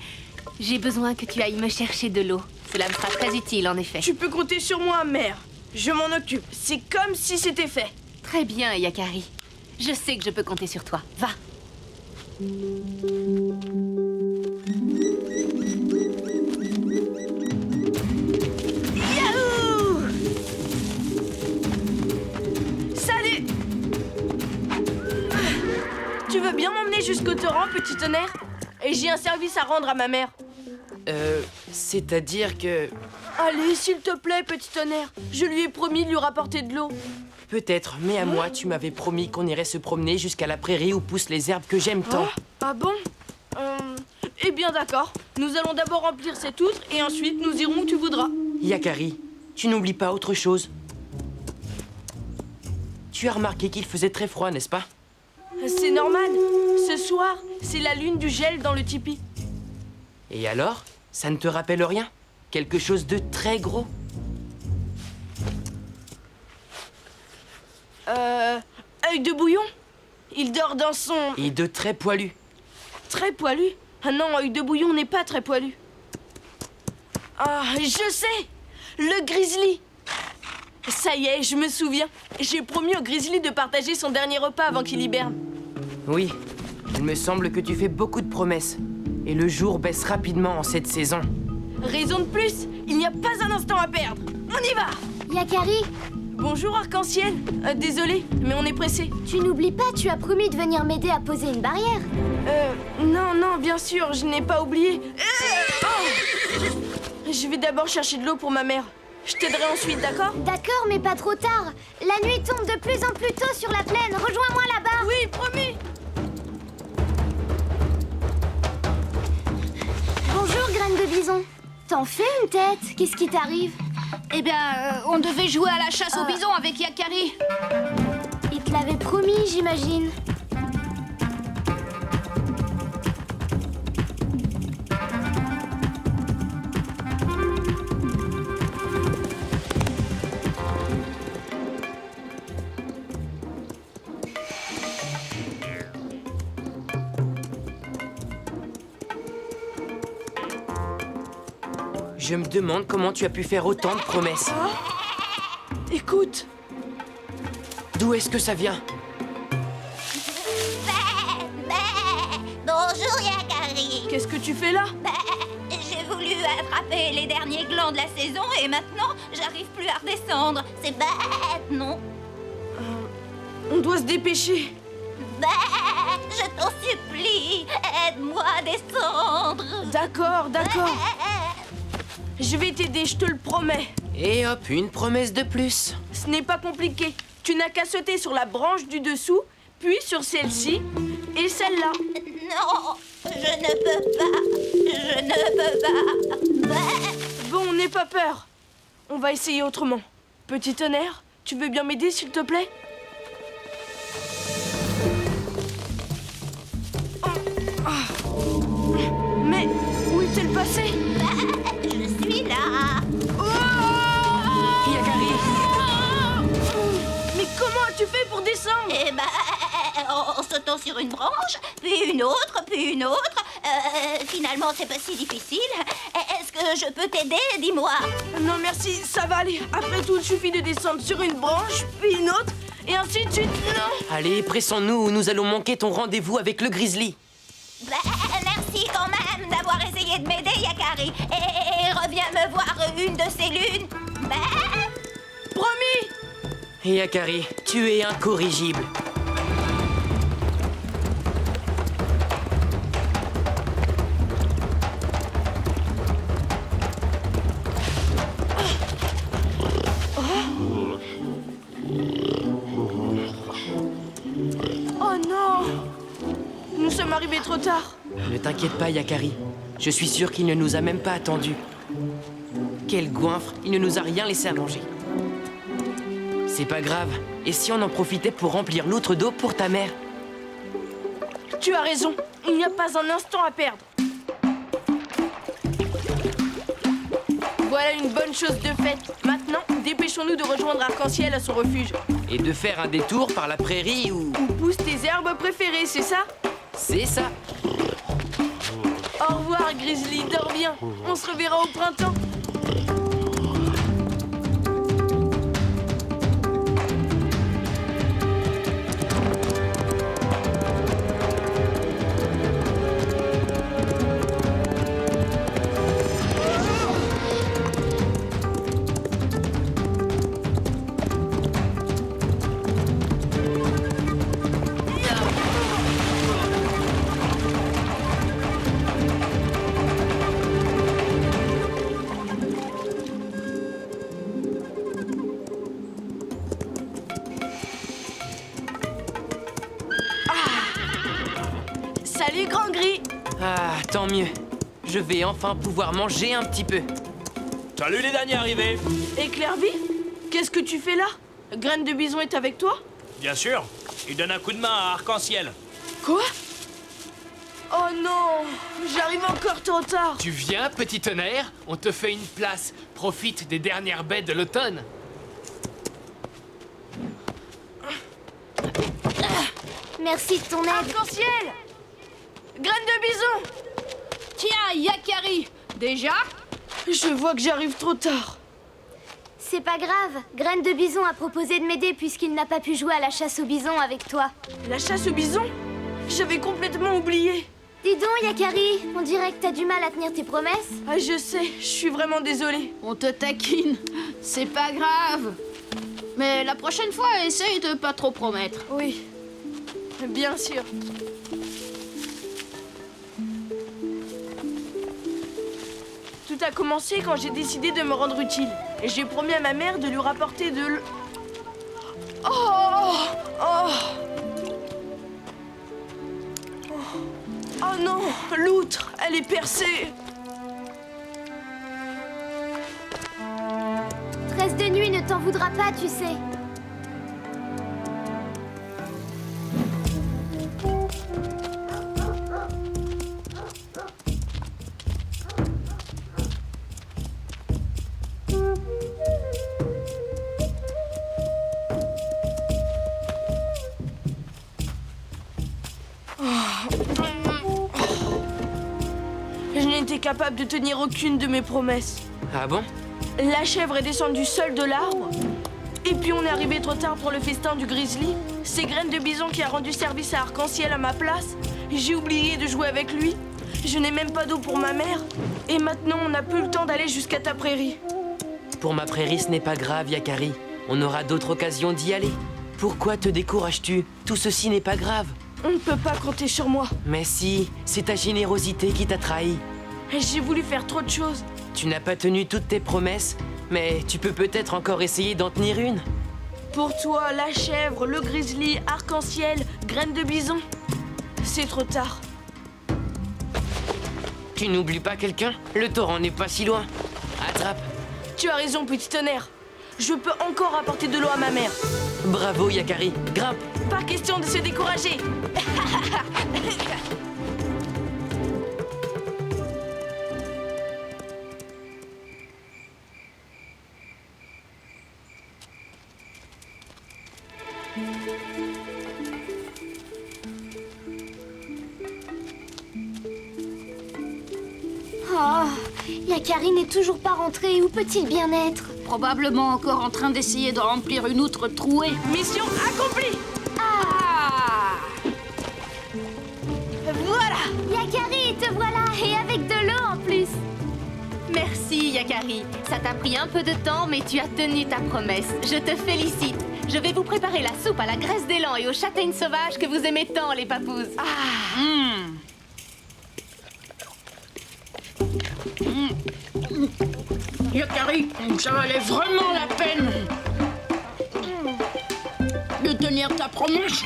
j'ai besoin que tu ailles me chercher de l'eau. Cela me sera très utile, en effet. Tu peux compter sur moi, mère. Je m'en occupe. C'est comme si c'était fait. Très bien, Yakari. Je sais que je peux compter sur toi. Va. Yahoo! Salut! Tu veux bien m'emmener jusqu'au torrent, petit tonnerre? Et j'ai un service à rendre à ma mère. C'est-à-dire que... Allez, s'il te plaît, petit tonnerre. Je lui ai promis de lui rapporter de l'eau. Peut-être, mais à moi, tu m'avais promis qu'on irait se promener jusqu'à la prairie où poussent les herbes que j'aime tant. Ah bon? Eh bien, d'accord. Nous allons d'abord remplir cette outre et ensuite nous irons où tu voudras. Yakari, tu n'oublies pas autre chose. Tu Tu as remarqué qu'il faisait très froid, n'est-ce pas? C'est normal. Ce soir, c'est la lune du gel dans le tipi. Et alors? Ça ne te rappelle rien? Quelque chose de très gros? Œil de bouillon? Il dort dans son... Et de très poilu. Très poilu? Ah non, œil de bouillon n'est pas très poilu. Ah, je sais! Le grizzly! Ça y est, je me souviens. J'ai promis au grizzly de partager son dernier repas avant qu'il hiberne. Oui, il me semble que tu fais beaucoup de promesses. Et le jour baisse rapidement en cette saison. Raison de plus, il n'y a pas un instant à perdre. On y va! Yakari, Bonjour Arc-en-Ciel. Désolé, mais on est pressé. tu n'oublies pas, tu as promis de venir m'aider à poser une barrière. Non, bien sûr, je n'ai pas oublié. Oh! Je vais d'abord chercher de l'eau pour ma mère. Je t'aiderai ensuite, d'accord? D'accord, mais pas trop tard. La nuit tombe de plus en plus tôt sur la plaine. Rejoins-moi là-bas. Oui, promis. Bonjour, graine de bison. T'en fais une tête? Qu'est-ce qui t'arrive? Eh bien, on devait jouer à la chasse au bison avec Yakari. Il te l'avait promis, j'imagine. Je me demande comment tu as pu faire autant de promesses. Écoute. D'où est-ce que ça vient? Bonjour, Yakari. Qu'est-ce que tu fais là? J'ai voulu attraper les derniers glands de la saison et maintenant, j'arrive plus à redescendre. C'est bête, non? On doit se dépêcher. Je t'en supplie, aide-moi à descendre. D'accord. Je vais t'aider, je te le promets. Et hop, une promesse de plus. Ce n'est pas compliqué. Tu n'as qu'à sauter sur la branche du dessous, puis sur celle-ci et celle-là. Non, je ne peux pas. Je ne peux pas. Bon, n'aie pas peur. On va essayer autrement. Petit tonnerre, tu veux bien m'aider, s'il te plaît? Mais où est-elle passée? Je suis là. Yakari! Mais comment as-tu fait pour descendre? Eh ben, en sautant sur une branche, puis une autre. Finalement, c'est pas si difficile. Est-ce que je peux t'aider? Dis-moi. Non, merci, ça va aller. Après tout, il suffit de descendre sur une branche, puis une autre, et ainsi de suite. Non! Allez, pressons-nous ou nous allons manquer ton rendez-vous avec le grizzly. Merci quand même d'avoir essayé de m'aider, Yakari. Et reviens me voir une de ces lunes. Promis! Yakari, tu es incorrigible. Oh non! Nous sommes arrivés trop tard. Ne t'inquiète pas, Yakari. Je suis sûr qu'il ne nous a même pas attendus. Quel goinfre, il ne nous a rien laissé à manger. C'est pas grave. Et si on en profitait pour remplir l'outre d'eau pour ta mère? Tu as raison. Il n'y a pas un instant à perdre. Voilà une bonne chose de faite. Maintenant, dépêchons-nous de rejoindre Arc-en-Ciel à son refuge. Et de faire un détour par la prairie ou... Où poussent tes herbes préférées, c'est ça? C'est ça. Au revoir, Grizzly. Dors bien. On se reverra au printemps. Salut, Grand Gris. Ah, tant mieux. Je vais enfin pouvoir manger un petit peu. Salut les derniers arrivés. Et Clairvy, qu'est-ce que tu fais là? Graine de bison est avec toi? Bien sûr. Il donne un coup de main à Arc-en-Ciel. Quoi? Oh non! J'arrive encore trop tard. Tu viens, petit tonnerre? On te fait une place. Profite des dernières baies de l'automne. Merci de ton aide. Arc-en-ciel! Graine de bison! Tiens, Yakari! Déjà? Je vois que j'arrive trop tard. C'est pas grave. Graine de Bison a proposé de m'aider puisqu'il n'a pas pu jouer à la chasse au bison avec toi. La chasse au bison? J'avais complètement oublié. Dis donc, Yakari, on dirait que t'as du mal à tenir tes promesses. Ah, je sais, je suis vraiment désolée. On te taquine. C'est pas grave. Mais la prochaine fois, essaye de pas trop promettre. Oui, bien sûr. Tout a commencé quand j'ai décidé de me rendre utile. Et j'ai promis à ma mère de lui rapporter de l'... Oh! Oh! Oh non, l'outre, elle est percée. 13 de nuit ne t'en voudra pas, tu sais. Je n'étais capable de tenir aucune de mes promesses. Ah bon? La chèvre est descendue seule de l'arbre. Et puis on est arrivé trop tard pour le festin du grizzly. C'est Graine de Bison qui a rendu service à Arc-en-Ciel à ma place. J'ai oublié de jouer avec lui. Je n'ai même pas d'eau pour ma mère. Et maintenant, on n'a plus le temps d'aller jusqu'à ta prairie. Pour ma prairie, ce n'est pas grave, Yakari. On aura d'autres occasions d'y aller. Pourquoi te décourages-tu? Tout ceci n'est pas grave. On ne peut pas compter sur moi. Mais si, c'est ta générosité qui t'a trahi. J'ai voulu faire trop de choses. Tu n'as pas tenu toutes tes promesses, mais tu peux peut-être encore essayer d'en tenir une. Pour toi, la chèvre, le grizzly, Arc-en-Ciel, Graine de Bison, c'est trop tard. Tu n'oublies pas quelqu'un? Le torrent n'est pas si loin. Attrape. Tu as raison, petit tonnerre. Je peux encore apporter de l'eau à ma mère. Bravo, Yakari. Grimpe. Pas question de se décourager. Oh, Yakari n'est toujours pas rentré. Où peut-il bien être? Probablement encore en train d'essayer de remplir une outre trouée. Mission accomplie. Ah! Voilà. Yakari, te voilà. Et avec de l'eau en plus. Merci, Yakari. Ça t'a pris un peu de temps, mais tu as tenu ta promesse. Je te félicite. Je vais vous préparer la soupe à la graisse d'élan et aux châtaignes sauvages que vous aimez tant, les papouses. Yakari, ça valait vraiment la peine de tenir ta promesse.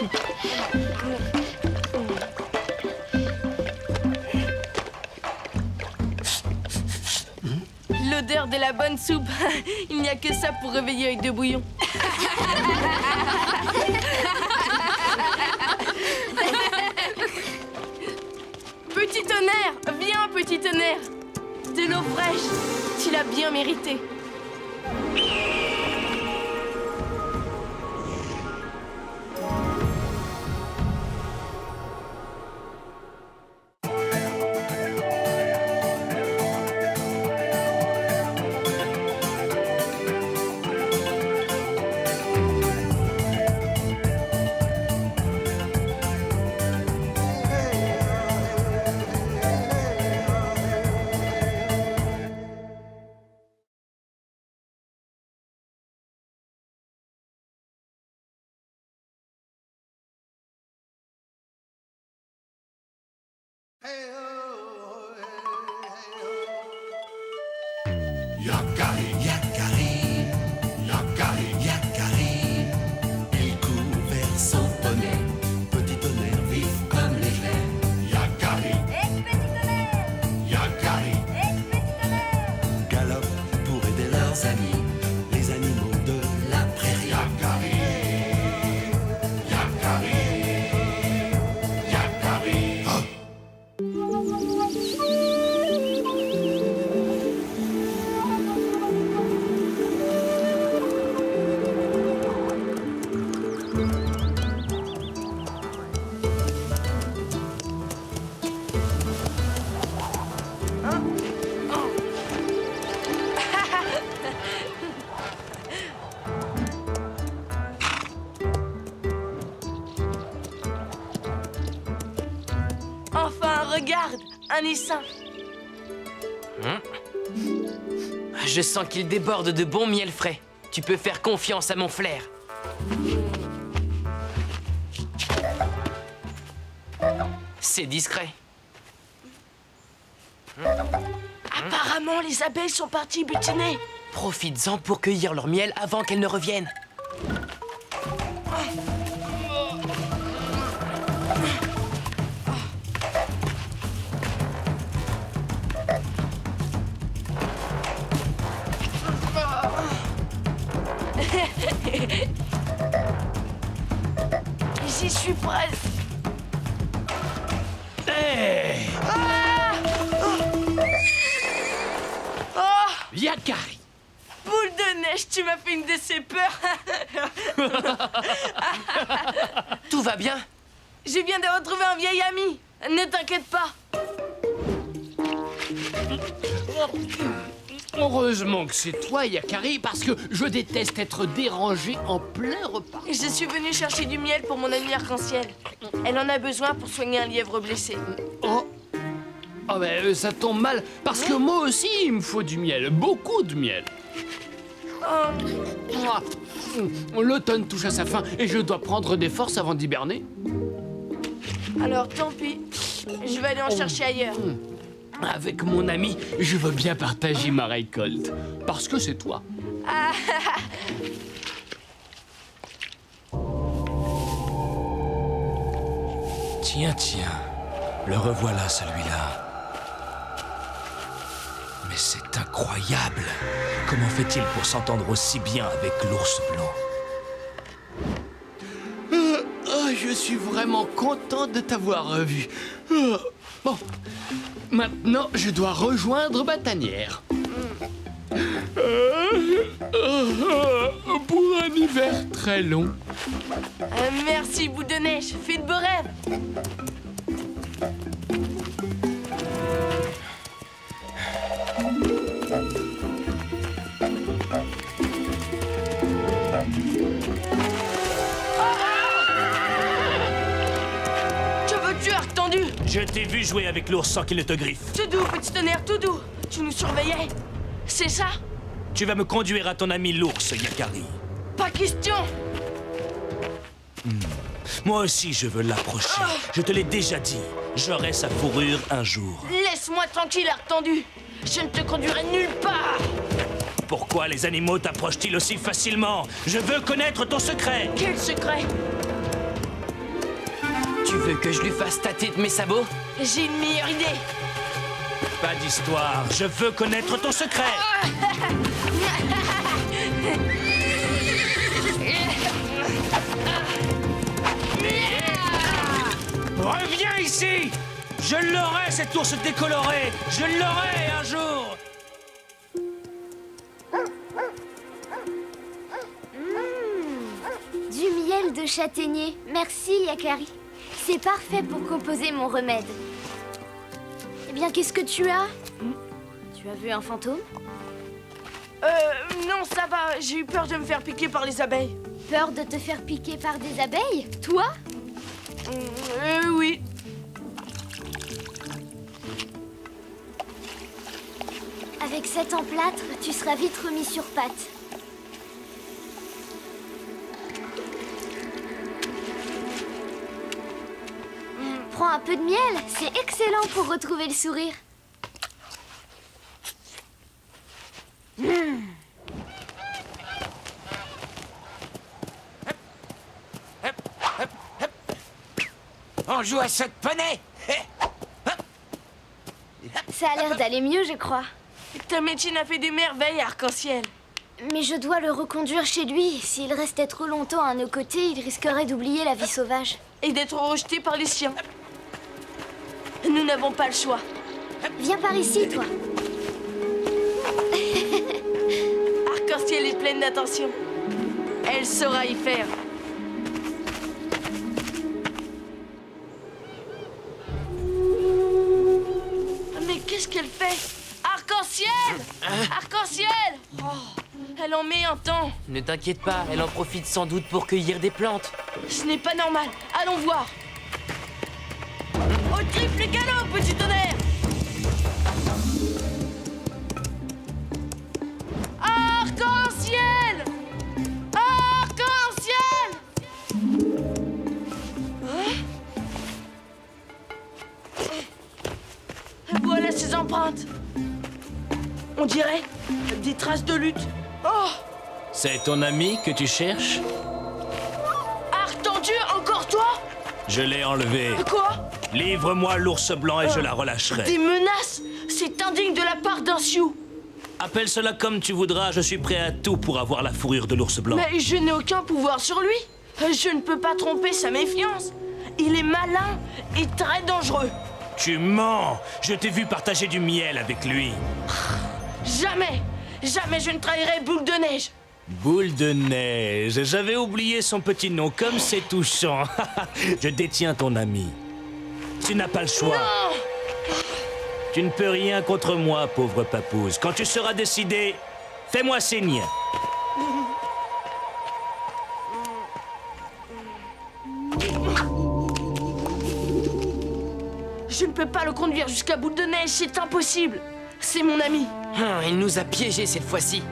L'odeur de la bonne soupe. Il n'y a que ça pour réveiller Œil de Bouillon. Petit tonnerre, viens, petit tonnerre. De l'eau fraîche, tu l'as bien mérité. Yakari, Yakari, Yakari, Yakari, il court vers son poney, petit tonnerre vif comme l'éclair. Yakari, Yakari, galope pour aider leurs amis, les animaux de la prairie. Yakari, regarde, un essaim. Je sens qu'il déborde de bon miel frais. Tu peux faire confiance à mon flair. C'est discret. Apparemment, les abeilles sont parties butiner. Profites-en pour cueillir leur miel avant qu'elles ne reviennent. J'y suis presque. Hey, Yakari! Boule de neige, tu m'as fait une de ces peurs. Tout va bien? Je viens de retrouver un vieil ami. Ne t'inquiète pas. Heureusement que c'est toi, Yakari, parce que je déteste être dérangé en plein repas. Je suis venue chercher du miel pour mon amie arc-en-ciel. Elle en a besoin pour soigner un lièvre blessé. Oh, ben ça tombe mal, parce que moi aussi, il me faut du miel, beaucoup de miel. Mouah. L'automne touche à sa fin et je dois prendre des forces avant d'hiberner. Alors tant pis, je vais aller en chercher ailleurs. Avec mon ami, je veux bien partager ma récolte, parce que c'est toi. Tiens, le revoilà celui-là. Mais c'est incroyable. Comment fait-il pour s'entendre aussi bien avec l'ours blanc? Je suis vraiment content de t'avoir revu. Bon, maintenant je dois rejoindre ma tanière. Pour un hiver très long. Merci, boule de neige. Fais de beaux rêves. Que veux-tu, arc tendu? Je t'ai vu jouer avec l'ours sans qu'il ne te griffe. Tout doux, petit tonnerre, tout doux. Tu nous surveillais. C'est ça? Tu vas me conduire à ton ami l'ours, Yakari. Pas question. Moi aussi, je veux l'approcher. Je te l'ai déjà dit. J'aurai sa fourrure un jour. Laisse-moi tranquille, arc tendu. Je ne te conduirai nulle part. Pourquoi les animaux t'approchent-ils aussi facilement? Je veux connaître ton secret. Quel secret? Tu veux que je lui fasse tâter de mes sabots? J'ai une meilleure idée. Pas d'histoire. Je veux connaître ton secret. Reviens ici! Je l'aurai, cet ours décoloré! Je l'aurai un jour! Du miel de châtaignier. Merci, Yakari. C'est parfait pour composer mon remède. Eh bien, qu'est-ce que tu as? Tu as vu un fantôme? Non, ça va. J'ai eu peur de me faire piquer par les abeilles. Peur de te faire piquer par des abeilles? Toi? Oui. Avec cet emplâtre, tu seras vite remis sur pattes. Prends un peu de miel, c'est excellent pour retrouver le sourire. On joue à saut de poney. Ça a l'air d'aller mieux, je crois. Ta médecine a fait des merveilles, arc-en-ciel. Mais je dois le reconduire chez lui. S'il restait trop longtemps à nos côtés, il risquerait d'oublier la vie sauvage. Et d'être rejeté par les siens. Nous n'avons pas le choix. Viens par ici, toi. Arc-en-ciel est pleine d'attention. Elle saura y faire. Mais qu'est-ce qu'elle fait? Arc-en-ciel! Arc-en-ciel! Oh, elle en met un temps. Ne t'inquiète pas, elle en profite sans doute pour cueillir des plantes. Ce n'est pas normal. Allons voir. Au triple galop, petit tonnerre! Arc-en-ciel! Arc-en-ciel! Voilà ses empreintes. On dirait des traces de lutte. Oh! C'est ton ami que tu cherches? Arc tendu, encore toi? Je l'ai enlevé. Quoi? Livre-moi l'ours blanc et je la relâcherai. Des menaces? C'est indigne de la part d'un Sioux. Appelle cela comme tu voudras, je suis prêt à tout pour avoir la fourrure de l'ours blanc. Mais je n'ai aucun pouvoir sur lui. Je ne peux pas tromper sa méfiance. Il est malin et très dangereux. Tu mens! Je t'ai vu partager du miel avec lui. Jamais! Jamais je ne trahirai Boule de Neige. Boule de neige, j'avais oublié son petit nom, comme c'est touchant. Je détiens ton ami. Tu n'as pas le choix. Non! Tu ne peux rien contre moi, pauvre papouze. Quand tu seras décidé, fais-moi signe. Je ne peux pas le conduire jusqu'à Boule de Neige, c'est impossible. C'est mon ami. Il nous a piégés cette fois-ci.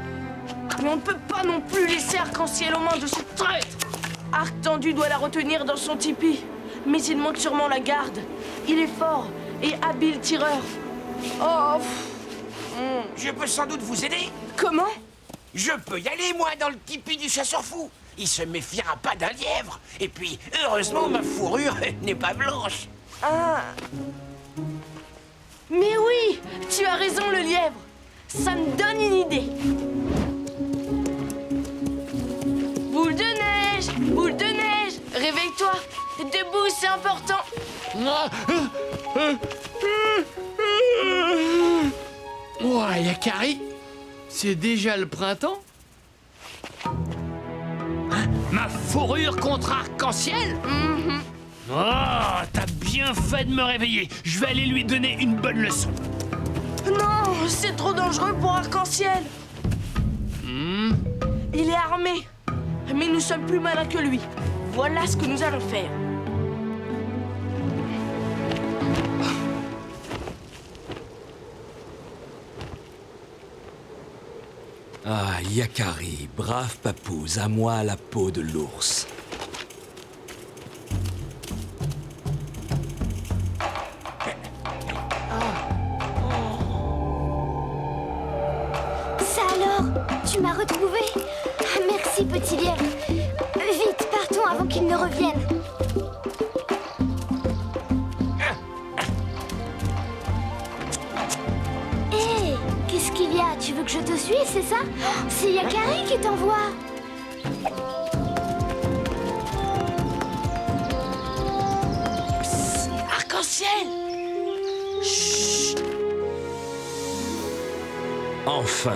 Mais on ne peut pas non plus laisser Arc-en-ciel aux mains de ce traître. Arc tendu doit la retenir dans son tipi. Mais il monte sûrement la garde. Il est fort et habile tireur. Oh. Je peux sans doute vous aider. Comment? Je peux y aller, moi, dans le tipi du chasseur-fou. Il se méfiera pas d'un lièvre. Et puis, heureusement, ma fourrure n'est pas blanche. Ah. Mais oui, tu as raison, le lièvre. Ça me donne une idée. Boule de neige, boule de neige, réveille-toi. Debout, c'est important. Oh, Yakari, c'est déjà le printemps? Ma fourrure contre arc-en-ciel? Oh, t'as bien fait de me réveiller. Je vais aller lui donner une bonne leçon. Non, c'est trop dangereux pour Arc-en-ciel. Il est armé, mais nous sommes plus malins que lui. Voilà ce que nous allons faire. Ah, Yakari, brave papouze, à moi la peau de l'ours. Ça alors? Tu m'as retrouvé? Merci, petit lièvre. Vite, partons avant qu'il ne revienne. Hé, qu'est-ce qu'il y a? Tu veux que je te suive, c'est ça? C'est Yakari qui t'envoie. Arc-en-ciel! Chut! Enfin,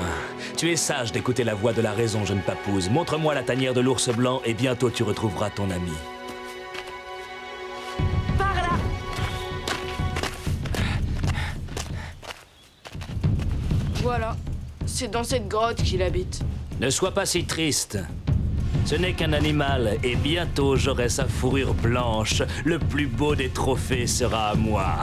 tu es sage d'écouter la voix de la raison, jeune papouze. Montre-moi la tanière de l'ours blanc et bientôt tu retrouveras ton ami. Par là! Voilà, c'est dans cette grotte qu'il habite. Ne sois pas si triste. Ce n'est qu'un animal et bientôt j'aurai sa fourrure blanche. Le plus beau des trophées sera à moi.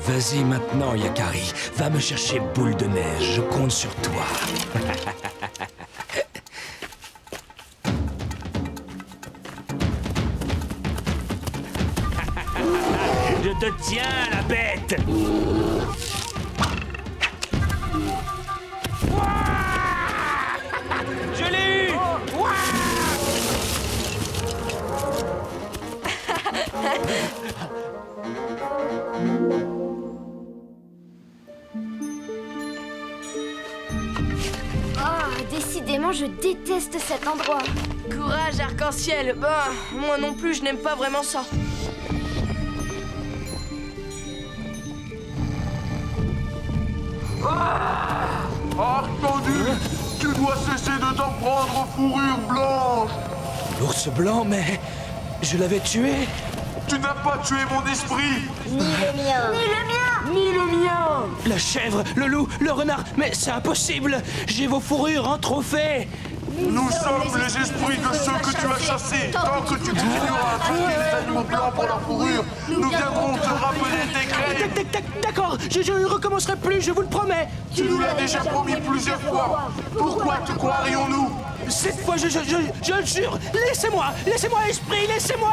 Vas-y maintenant, Yakari. Va me chercher Boule de Neige. Je compte sur toi. Je te tiens, la bête! Je l'ai eu! Décidément, je déteste cet endroit. Courage, Arc-en-ciel. Bah, moi non plus, je n'aime pas vraiment ça. Arc-tendu, tu dois cesser de t'en prendre aux fourrures blanches. L'ours blanc, mais je l'avais tué. Tu n'as n'as pas tué mon esprit. Ni le mien. Ni le mien. Ni le mien. La chèvre, le loup, le renard, mais c'est impossible. J'ai vos fourrures en trophée. Nous sommes les esprits de ceux que tu as chassés. Tant que tu continueras à traquer les animaux blancs pour leur fourrure, nous viendrons te rappeler tes craintes. D'accord, je ne recommencerai plus, je vous le promets. Tu nous l'as déjà promis plusieurs fois. Pourquoi te croirions-nous? Cette fois, je le jure. Laissez-moi, esprit, laissez-moi.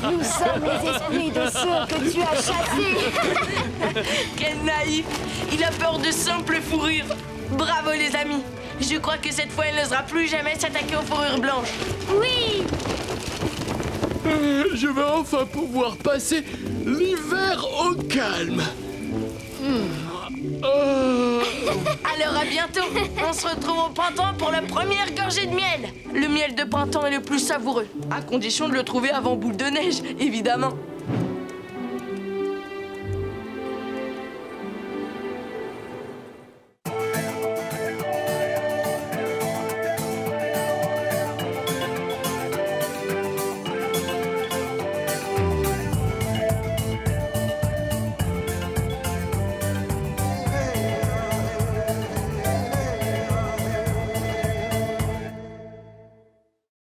Nous sommes les esprits de ceux que tu as chassés. Quel naïf. Il a peur de simples fourrures. Bravo les amis. Je crois que cette fois, il n'osera plus jamais s'attaquer aux fourrures blanches. Oui. Je vais enfin pouvoir passer l'hiver au calme. Alors à bientôt. On se retrouve au printemps pour la première gorgée de miel. Le miel de printemps est le plus savoureux, à condition de le trouver avant boule de neige, évidemment.